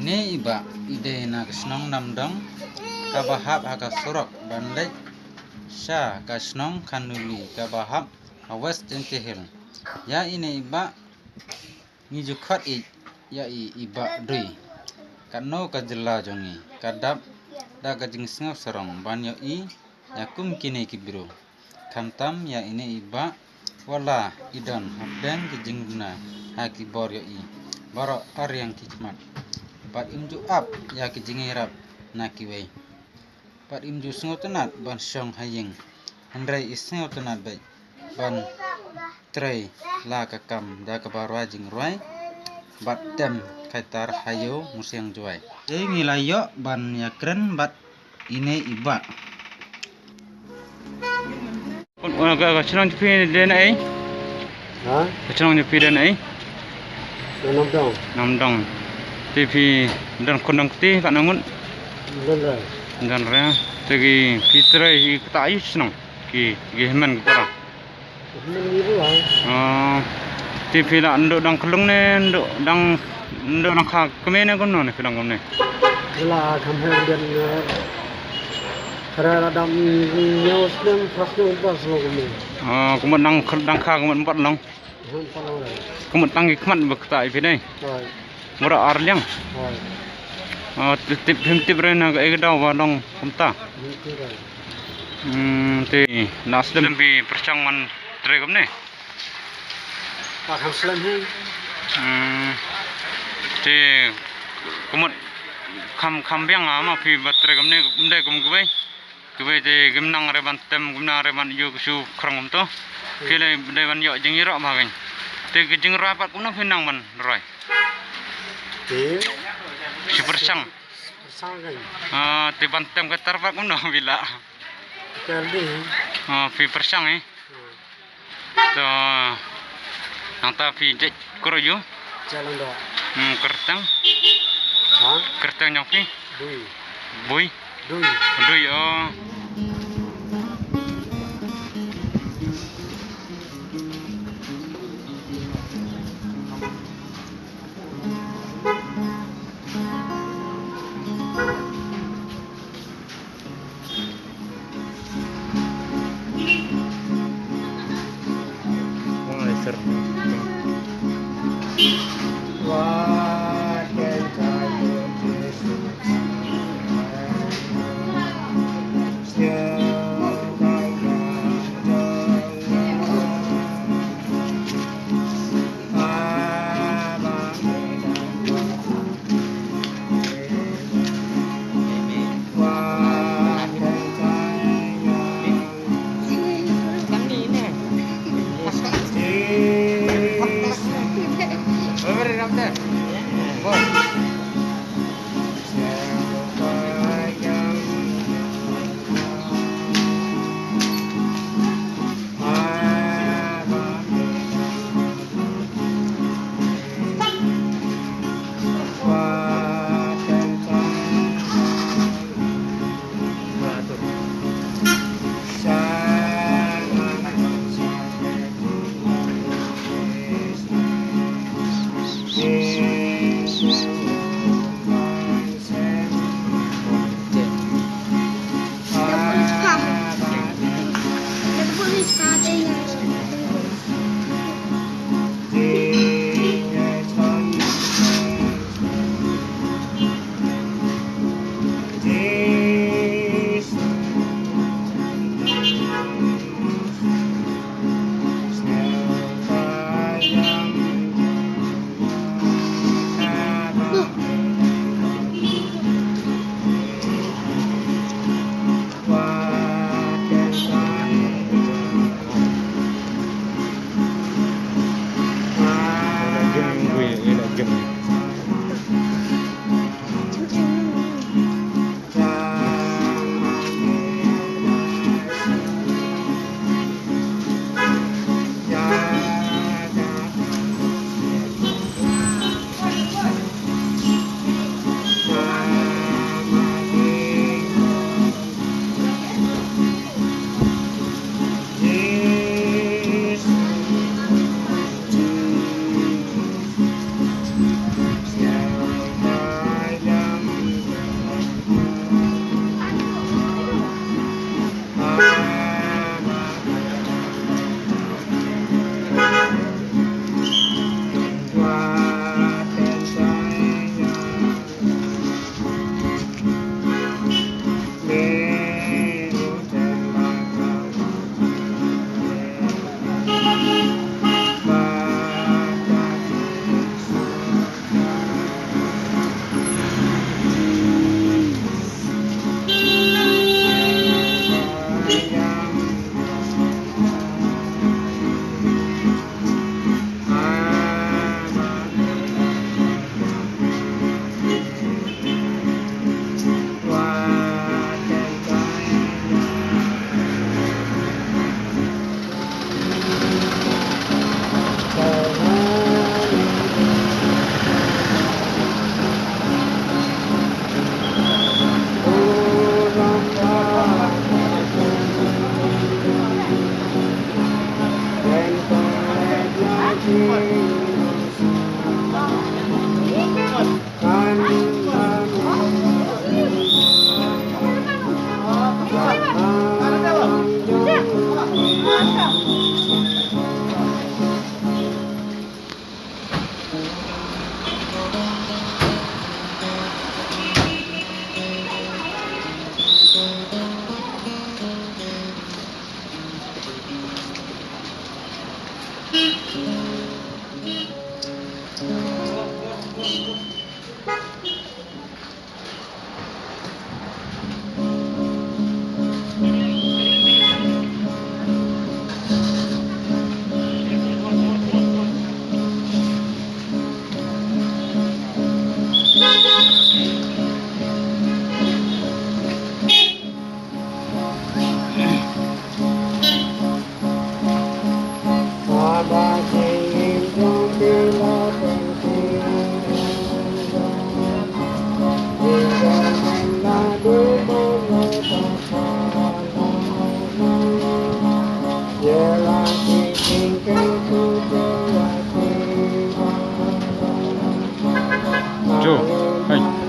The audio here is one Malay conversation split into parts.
Ini iba ide na kasnong namdong kabahap haka surok bandai sya kasnong kanuli kabahap awas tentehel. Ya ini iba ngijukhat ya iba dui kano kajela jongi kadap da kajing singap serong banyo yakum kini kibiro kantam ya ini iba wala idan habdan kejing guna haki bor baro yang kikmat pat imju ap ya kejing irap nakiwei pat imju sengotenat ban syong haying andrai isngotenat bai ban tray la kakam da kabarwa jing ruai bat dem kaitar hayo musyang juai ngilayo ban yakren bat ine iba Kacang nyepi dan ai, kacang nyepi dan ai, namdong, tapi dan kondang ti kat nangun, dan raya, tapi kita tak ayus senang, heman kita. Tapi lah ndok dang kelung ne, ndok dang kah kemana kau ni filang kau ni? Lah kami dan karena ada news dan frasa ubah semua kami. Kemudian dang kah kemudian empat lang. Kemudian tangi kemat berkata ibu ni. Murah arliang. Tip rena ke egda wadong kumta. Ti nasdem bi percangman tregam ni. Pak Hamslam ni. Ti kemudian kambiang ama pi batregam ni kumdai kumkubai. Kubai je gemnang reban tem gemnang reban yo su krang to kile dewan yo jingiro bagai te jingiro apa kuna pinang man roy si persang te bantem ke tarpak kuna bila pi persang to nanta pi je kroyo jalan do kertang yang pi boy dui Jo, hai.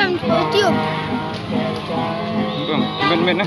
Bang, tiup. Bang, ben na.